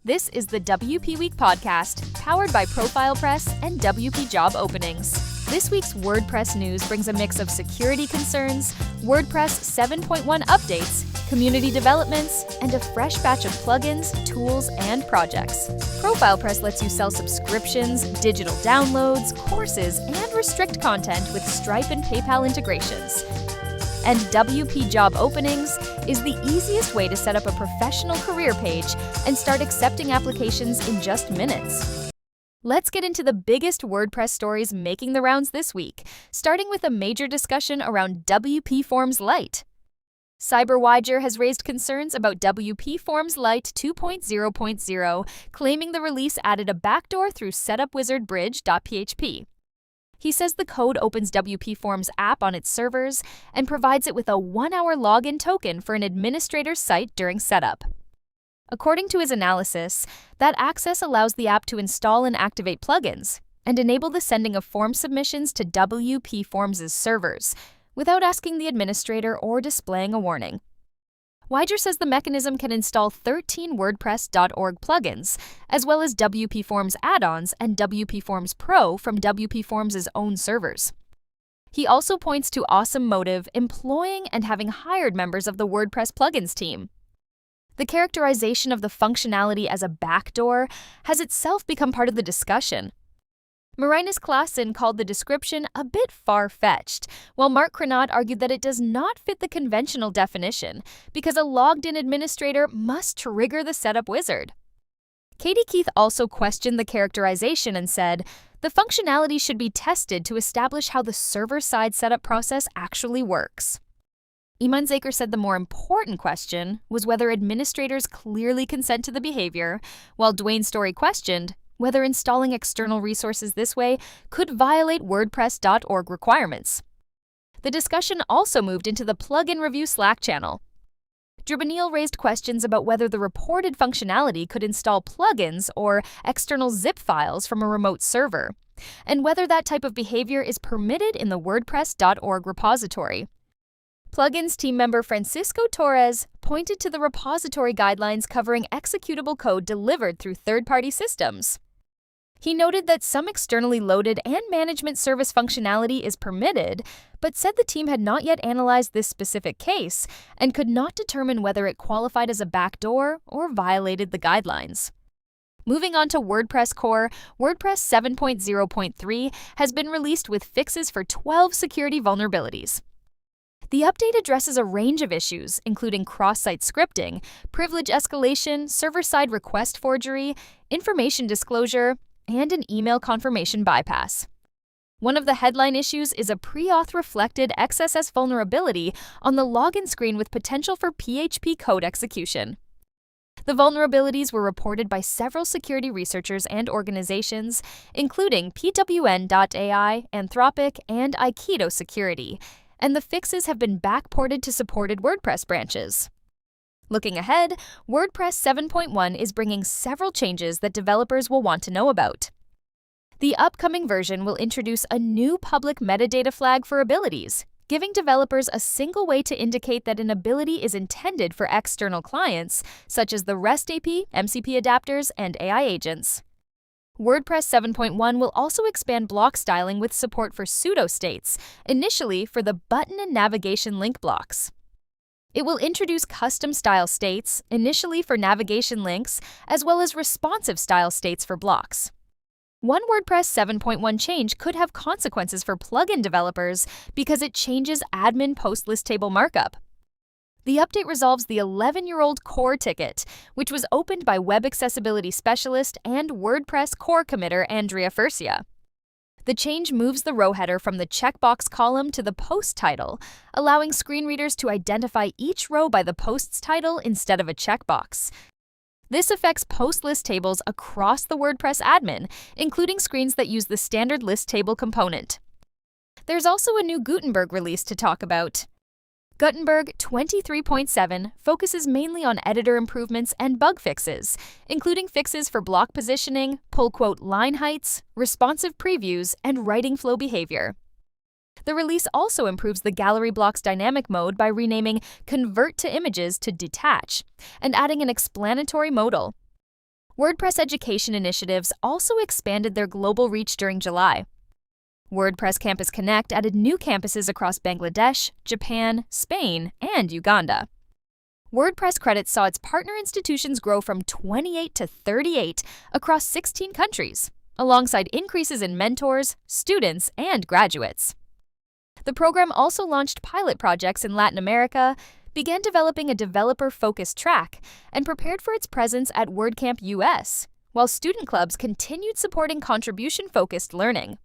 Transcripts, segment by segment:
This is the WP Week podcast, powered by Profile Press and WP Job Openings. This week's WordPress news brings a mix of security concerns, WordPress 7.1 updates, community developments, and a fresh batch of plugins, tools, and projects. Profile Press lets you sell subscriptions, digital downloads, courses, and restrict content with Stripe and PayPal integrations. And WP Job Openings is the easiest way to set up a professional career page and start accepting applications in just minutes. Let's get into the biggest WordPress stories making the rounds this week, starting with a major discussion around WPForms Lite. CyberWiger has raised concerns about WPForms Lite 2.0.0, claiming the release added a backdoor through setupwizardbridge.php. He says the code opens WPForms app on its servers and provides it with a 1-hour login token for an administrator's site during setup. According to his analysis, that access allows the app to install and activate plugins and enable the sending of form submissions to WPForms' servers without asking the administrator or displaying a warning. Wiger says the mechanism can install 13 WordPress.org plugins, as well as WPForms add-ons and WPForms Pro from WPForms' own servers. He also points to Awesome Motive employing and having hired members of the WordPress plugins team. The characterization of the functionality as a backdoor has itself become part of the discussion. Marinus Claassen called the description a bit far-fetched, while Mark Crenat argued that it does not fit the conventional definition because a logged-in administrator must trigger the setup wizard. Katie Keith also questioned the characterization and said, the functionality should be tested to establish how the server-side setup process actually works. Iman Zaker said the more important question was whether administrators clearly consent to the behavior, while Dwayne Story questioned whether installing external resources this way could violate WordPress.org requirements. The discussion also moved into the plugin review Slack channel. Drew Benil raised questions about whether the reported functionality could install plugins or external zip files from a remote server, and whether that type of behavior is permitted in the WordPress.org repository. Plugins team member Francisco Torres pointed to the repository guidelines covering executable code delivered through third-party systems. He noted that some externally loaded and management service functionality is permitted, but said the team had not yet analyzed this specific case and could not determine whether it qualified as a backdoor or violated the guidelines. Moving on to WordPress core, WordPress 7.0.3 has been released with fixes for 12 security vulnerabilities. The update addresses a range of issues, including cross-site scripting, privilege escalation, server-side request forgery, information disclosure, and an email confirmation bypass. One of the headline issues is a pre-auth reflected XSS vulnerability on the login screen with potential for PHP code execution. The vulnerabilities were reported by several security researchers and organizations, including PWN.ai, Anthropic, and Aikido Security, and the fixes have been backported to supported WordPress branches. Looking ahead, WordPress 7.1 is bringing several changes that developers will want to know about. The upcoming version will introduce a new public metadata flag for abilities, giving developers a single way to indicate that an ability is intended for external clients, such as the REST API, MCP adapters, and AI agents. WordPress 7.1 will also expand block styling with support for pseudo-states, initially for the button and navigation link blocks. It will introduce custom style states, initially for navigation links, as well as responsive style states for blocks. One WordPress 7.1 change could have consequences for plugin developers because it changes admin post list table markup. The update resolves the 11-year-old core ticket, which was opened by web accessibility specialist and WordPress core committer Andrea Furcia. The change moves the row header from the checkbox column to the post title, allowing screen readers to identify each row by the post's title instead of a checkbox. This affects post list tables across the WordPress admin, including screens that use the standard list table component. There's also a new Gutenberg release to talk about. Gutenberg 23.7 focuses mainly on editor improvements and bug fixes, including fixes for block positioning, pull quote line heights, responsive previews, and writing flow behavior. The release also improves the gallery block's dynamic mode by renaming Convert to Images to Detach and adding an explanatory modal. WordPress education initiatives also expanded their global reach during July. WordPress Campus Connect added new campuses across Bangladesh, Japan, Spain, and Uganda. WordPress credits saw its partner institutions grow from 28 to 38 across 16 countries, alongside increases in mentors, students, and graduates. The program also launched pilot projects in Latin America, began developing a developer-focused track, and prepared for its presence at WordCamp US, while student clubs continued supporting contribution-focused learning.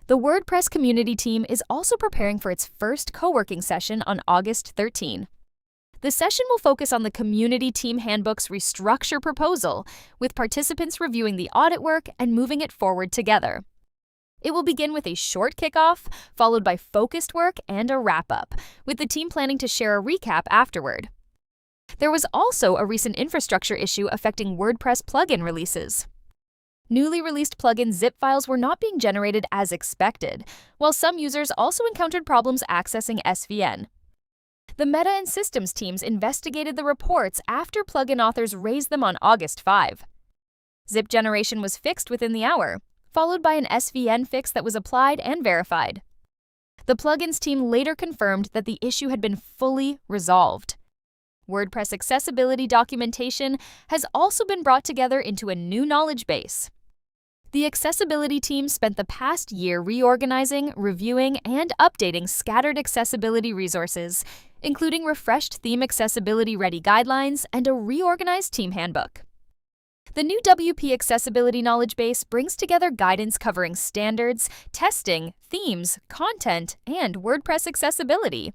The WordPress community team is also preparing for its first co-working session on August 13. The session will focus on the Community Team Handbook's restructure proposal, with participants reviewing the audit work and moving it forward together. It will begin with a short kickoff, followed by focused work and a wrap-up, with the team planning to share a recap afterward. There was also a recent infrastructure issue affecting WordPress plugin releases. Newly released plugin zip files were not being generated as expected, while some users also encountered problems accessing SVN. The Meta and Systems teams investigated the reports after plugin authors raised them on August 5. Zip generation was fixed within the hour, followed by an SVN fix that was applied and verified. The plugins team later confirmed that the issue had been fully resolved. WordPress accessibility documentation has also been brought together into a new knowledge base. The accessibility team spent the past year reorganizing, reviewing, and updating scattered accessibility resources, including refreshed theme accessibility-ready guidelines and a reorganized team handbook. The new WP Accessibility Knowledge Base brings together guidance covering standards, testing, themes, content, and WordPress accessibility.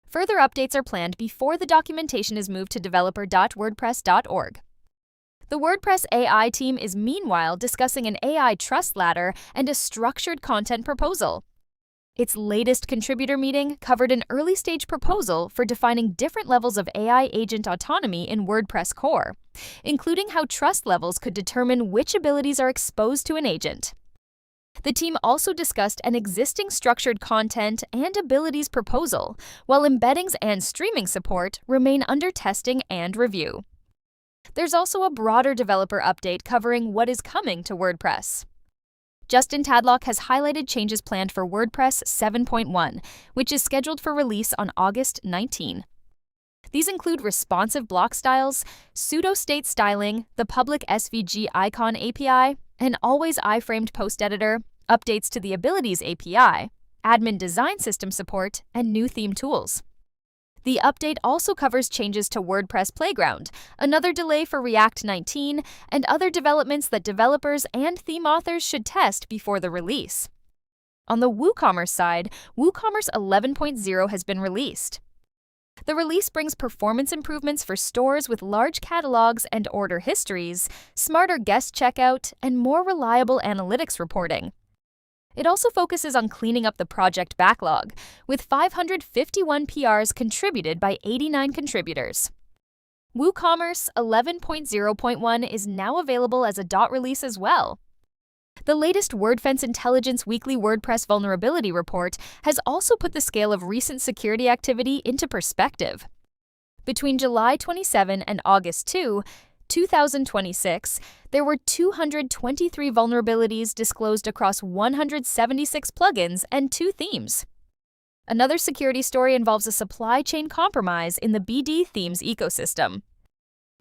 Further updates are planned before the documentation is moved to developer.wordpress.org. The WordPress AI team is meanwhile discussing an AI trust ladder and a structured content proposal. Its latest contributor meeting covered an early-stage proposal for defining different levels of AI agent autonomy in WordPress core, including how trust levels could determine which abilities are exposed to an agent. The team also discussed an existing structured content and abilities proposal, while embeddings and streaming support remain under testing and review. There's also a broader developer update covering what is coming to WordPress. Justin Tadlock has highlighted changes planned for WordPress 7.1, which is scheduled for release on August 19. These include responsive block styles, pseudo-state styling, the public SVG icon API, an always iframed post editor, updates to the Abilities API, admin design system support, and new theme tools. The update also covers changes to WordPress Playground, another delay for React 19, and other developments that developers and theme authors should test before the release. On the WooCommerce side, WooCommerce 11.0 has been released. The release brings performance improvements for stores with large catalogs and order histories, smarter guest checkout, and more reliable analytics reporting. It also focuses on cleaning up the project backlog, with 551 PRs contributed by 89 contributors. WooCommerce 11.0.1 is now available as a dot release as well. The latest WordFence Intelligence Weekly WordPress Vulnerability Report has also put the scale of recent security activity into perspective. Between July 27 and August 2, 2026, there were 223 vulnerabilities disclosed across 176 plugins and 2 themes. Another security story involves a supply chain compromise in the BdThemes ecosystem.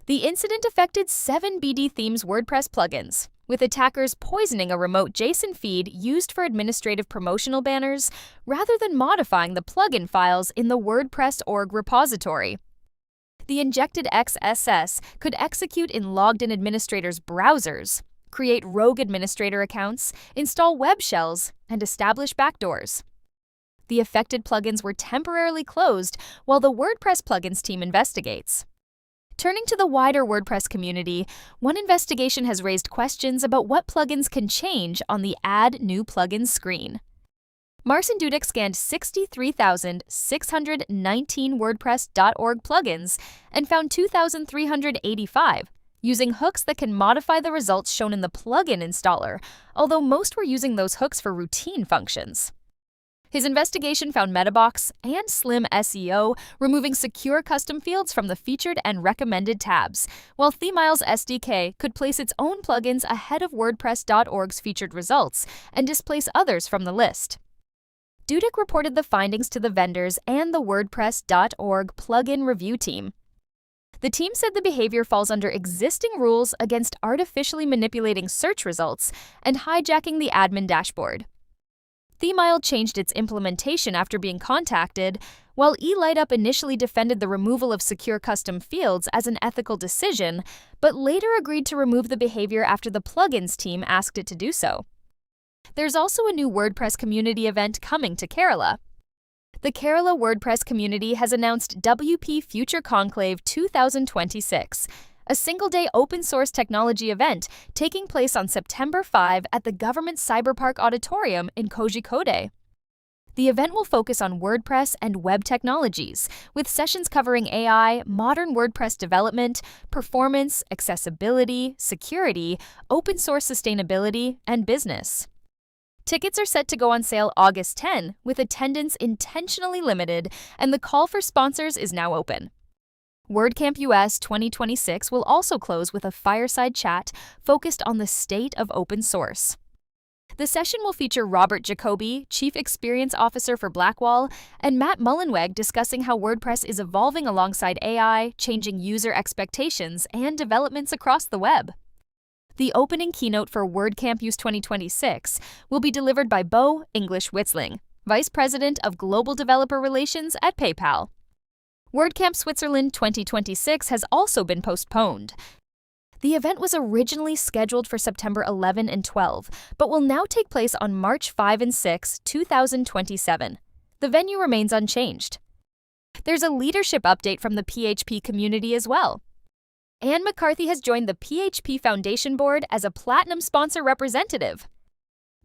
The incident affected 7 BdThemes WordPress plugins, with attackers poisoning a remote JSON feed used for administrative promotional banners rather than modifying the plugin files in the WordPress org repository. The injected XSS could execute in logged-in administrators' browsers, create rogue administrator accounts, install web shells, and establish backdoors. The affected plugins were temporarily closed while the WordPress plugins team investigates. Turning to the wider WordPress community, one investigation has raised questions about what plugins can change on the Add New Plugins screen. Marcin Dudek scanned 63,619 WordPress.org plugins and found 2,385, using hooks that can modify the results shown in the plugin installer, although most were using those hooks for routine functions. His investigation found Metabox and Slim SEO removing secure custom fields from the featured and recommended tabs, while Themile's SDK could place its own plugins ahead of WordPress.org's featured results and displace others from the list. Dudek reported the findings to the vendors and the WordPress.org plugin review team. The team said the behavior falls under existing rules against artificially manipulating search results and hijacking the admin dashboard. Themile changed its implementation after being contacted, while eLiteUp initially defended the removal of secure custom fields as an ethical decision, but later agreed to remove the behavior after the plugins team asked it to do so. There's also a new WordPress community event coming to Kerala. The Kerala WordPress community has announced WP Future Conclave 2026, a single-day open-source technology event taking place on September 5 at the Government Cyberpark Auditorium in Kozhikode. The event will focus on WordPress and web technologies, with sessions covering AI, modern WordPress development, performance, accessibility, security, open-source sustainability, and business. Tickets are set to go on sale August 10, with attendance intentionally limited, and the call for sponsors is now open. WordCamp US 2026 will also close with a fireside chat focused on the state of open source. The session will feature Robert Jacoby, Chief Experience Officer for Blackwall, and Matt Mullenweg discussing how WordPress is evolving alongside AI, changing user expectations, and developments across the web. The opening keynote for WordCamp US 2026 will be delivered by Bo English-Witzling, Vice President of Global Developer Relations at PayPal. WordCamp Switzerland 2026 has also been postponed. The event was originally scheduled for September 11 and 12, but will now take place on March 5 and 6, 2027. The venue remains unchanged. There's a leadership update from the PHP community as well. Anne McCarthy has joined the PHP Foundation Board as a Platinum Sponsor Representative.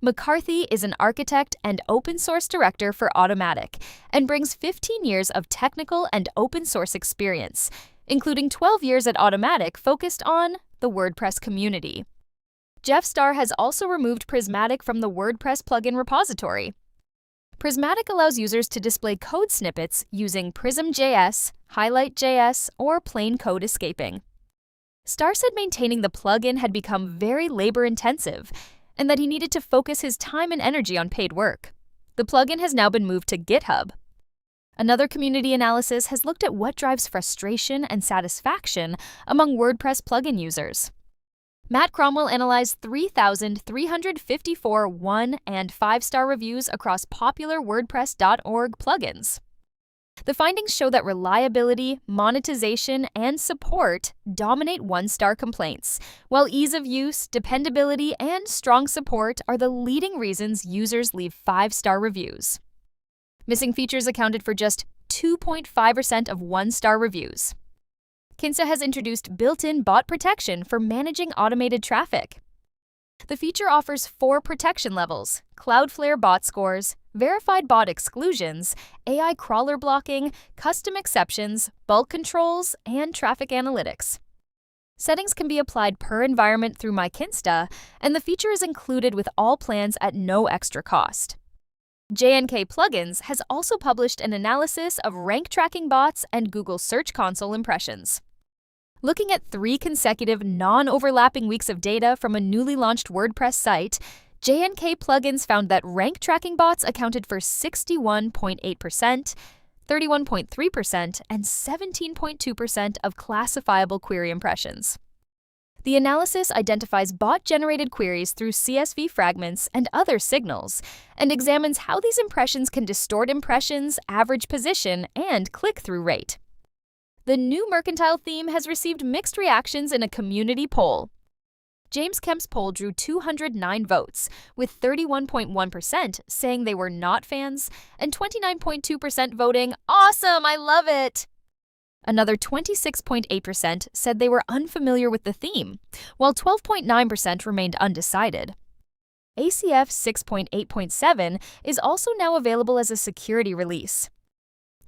McCarthy is an architect and open source director for Automatic and brings 15 years of technical and open source experience, including 12 years at Automatic focused on the WordPress community. Jeff Starr has also removed Prismatic from the WordPress plugin repository. Prismatic allows users to display code snippets using Prism.js, Highlight.js, or plain code escaping. Starr said maintaining the plugin had become very labor-intensive, and that he needed to focus his time and energy on paid work. The plugin has now been moved to GitHub. Another community analysis has looked at what drives frustration and satisfaction among WordPress plugin users. Matt Cromwell analyzed 3,354 1- and 5-star reviews across popular WordPress.org plugins. The findings show that reliability, monetization, and support dominate 1-star complaints, while ease of use, dependability, and strong support are the leading reasons users leave 5-star reviews. Missing features accounted for just 2.5% of 1-star reviews. Kinsa has introduced built-in bot protection for managing automated traffic. The feature offers 4 protection levels: Cloudflare bot scores, verified bot exclusions, AI crawler blocking, custom exceptions, bulk controls, and traffic analytics. Settings can be applied per environment through MyKinsta, and the feature is included with all plans at no extra cost. JNK Plugins has also published an analysis of rank tracking bots and Google Search Console impressions. Looking at 3 consecutive non-overlapping weeks of data from a newly launched WordPress site, JNK Plugins found that rank tracking bots accounted for 61.8%, 31.3%, and 17.2% of classifiable query impressions. The analysis identifies bot-generated queries through CSV fragments and other signals, and examines how these impressions can distort impressions, average position, and click-through rate. The new mercantile theme has received mixed reactions in a community poll. James Kemp's poll drew 209 votes, with 31.1% saying they were not fans and 29.2% voting, "Awesome, I love it!" Another 26.8% said they were unfamiliar with the theme, while 12.9% remained undecided. ACF 6.8.7 is also now available as a security release.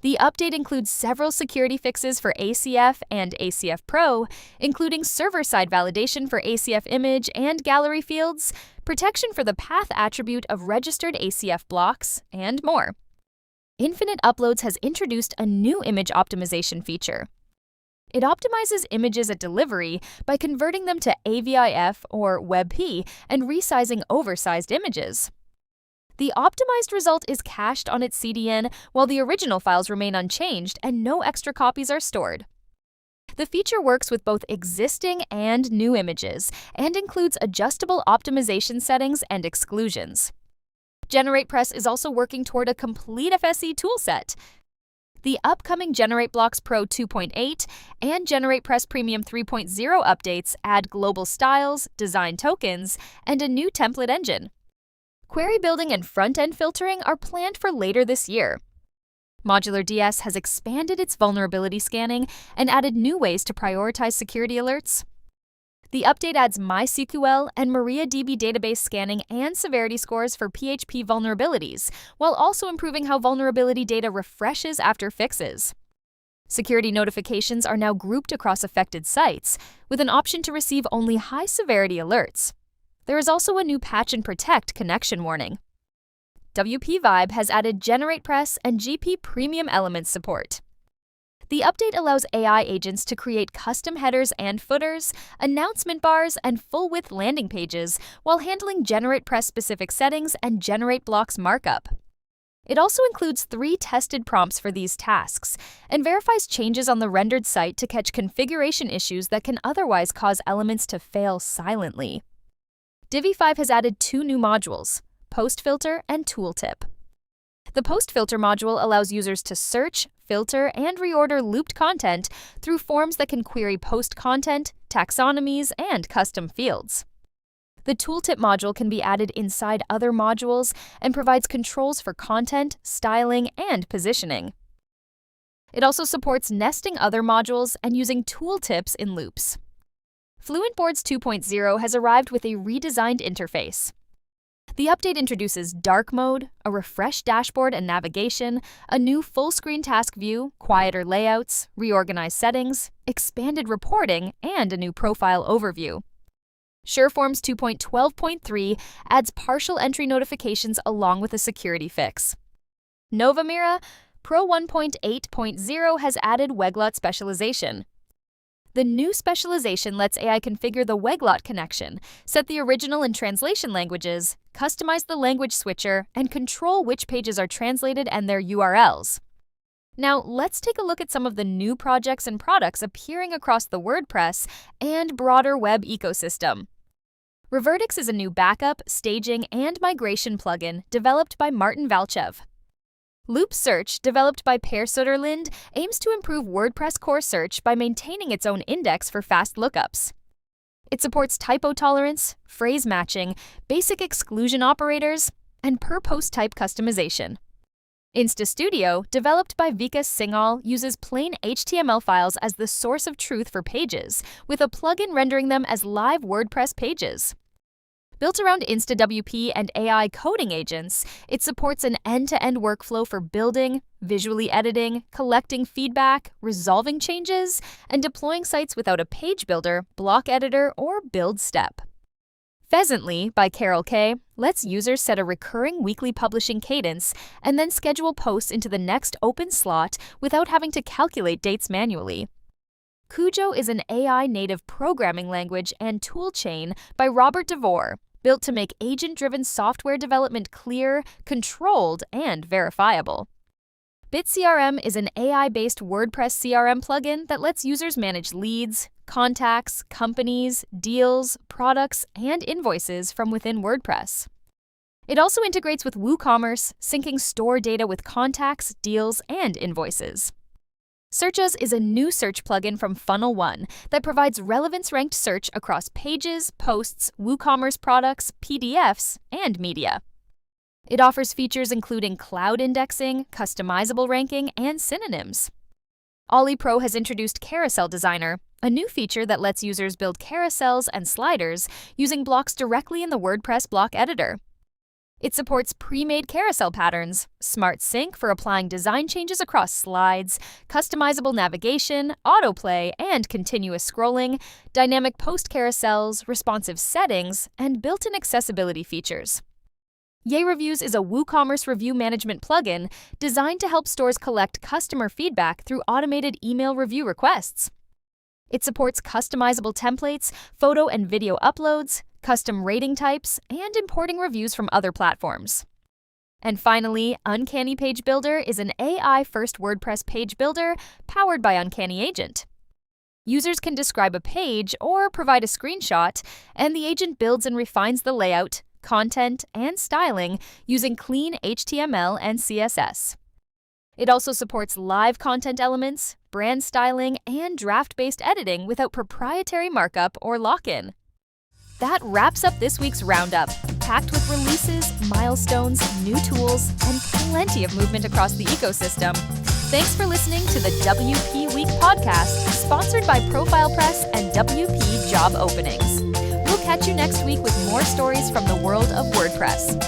The update includes several security fixes for ACF and ACF Pro, including server-side validation for ACF image and gallery fields, protection for the path attribute of registered ACF blocks, and more. Infinite Uploads has introduced a new image optimization feature. It optimizes images at delivery by converting them to AVIF or WebP and resizing oversized images. The optimized result is cached on its CDN while the original files remain unchanged and no extra copies are stored. The feature works with both existing and new images and includes adjustable optimization settings and exclusions. GeneratePress is also working toward a complete FSE toolset. The upcoming GenerateBlocks Pro 2.8 and GeneratePress Premium 3.0 updates add global styles, design tokens, and a new template engine. Query building and front-end filtering are planned for later this year. Modular DS has expanded its vulnerability scanning and added new ways to prioritize security alerts. The update adds MySQL and MariaDB database scanning and severity scores for PHP vulnerabilities, while also improving how vulnerability data refreshes after fixes. Security notifications are now grouped across affected sites, with an option to receive only high-severity alerts. There is also a new Patch and Protect connection warning. WP Vibe has added GeneratePress and GP Premium Elements support. The update allows AI agents to create custom headers and footers, announcement bars, and full-width landing pages while handling GeneratePress-specific settings and GenerateBlocks markup. It also includes 3 tested prompts for these tasks and verifies changes on the rendered site to catch configuration issues that can otherwise cause elements to fail silently. Divi5 has added 2 new modules, Post Filter and Tooltip. The Post Filter module allows users to search, filter, and reorder looped content through forms that can query post content, taxonomies, and custom fields. The Tooltip module can be added inside other modules and provides controls for content, styling, and positioning. It also supports nesting other modules and using tooltips in loops. FluentBoards 2.0 has arrived with a redesigned interface. The update introduces dark mode, a refreshed dashboard and navigation, a new full-screen task view, quieter layouts, reorganized settings, expanded reporting, and a new profile overview. SureForms 2.12.3 adds partial entry notifications along with a security fix. Novamira Pro 1.8.0 has added Weglot specialization. The new specialization lets AI configure the Weglot connection, set the original and translation languages, customize the language switcher, and control which pages are translated and their URLs. Now, let's take a look at some of the new projects and products appearing across the WordPress and broader web ecosystem. Revertix is a new backup, staging, and migration plugin developed by Martin Valchev. Loop Search, developed by Per Söderlind, aims to improve WordPress core search by maintaining its own index for fast lookups. It supports typo tolerance, phrase matching, basic exclusion operators, and per-post type customization. InstaStudio, developed by Vikas Singhal, uses plain HTML files as the source of truth for pages, with a plugin rendering them as live WordPress pages. Built around InstaWP and AI coding agents, it supports an end-to-end workflow for building, visually editing, collecting feedback, resolving changes, and deploying sites without a page builder, block editor, or build step. Pheasantly by Carol K lets users set a recurring weekly publishing cadence and then schedule posts into the next open slot without having to calculate dates manually. Cujo is an AI-native programming language and toolchain by Robert DeVore, built to make agent-driven software development clear, controlled, and verifiable. BitCRM is an AI-based WordPress CRM plugin that lets users manage leads, contacts, companies, deals, products, and invoices from within WordPress. It also integrates with WooCommerce, syncing store data with contacts, deals, and invoices. Searchas is a new search plugin from Funnel One that provides relevance-ranked search across pages, posts, WooCommerce products, PDFs, and media. It offers features including cloud indexing, customizable ranking, and synonyms. OliPro has introduced Carousel Designer, a new feature that lets users build carousels and sliders using blocks directly in the WordPress block editor. It supports pre-made carousel patterns, smart sync for applying design changes across slides, customizable navigation, autoplay, and continuous scrolling, dynamic post carousels, responsive settings, and built-in accessibility features. Yay Reviews is a WooCommerce review management plugin designed to help stores collect customer feedback through automated email review requests. It supports customizable templates, photo and video uploads, custom rating types, and importing reviews from other platforms. And finally, Uncanny Page Builder is an AI-first WordPress page builder powered by Uncanny Agent. Users can describe a page or provide a screenshot, and the agent builds and refines the layout, content, and styling using clean HTML and CSS. It also supports live content elements, brand styling, and draft-based editing without proprietary markup or lock-in. That wraps up this week's Roundup, packed with releases, milestones, new tools, and plenty of movement across the ecosystem. Thanks for listening to the WP Week podcast, sponsored by Profile Press and WP Job Openings. We'll catch you next week with more stories from the world of WordPress.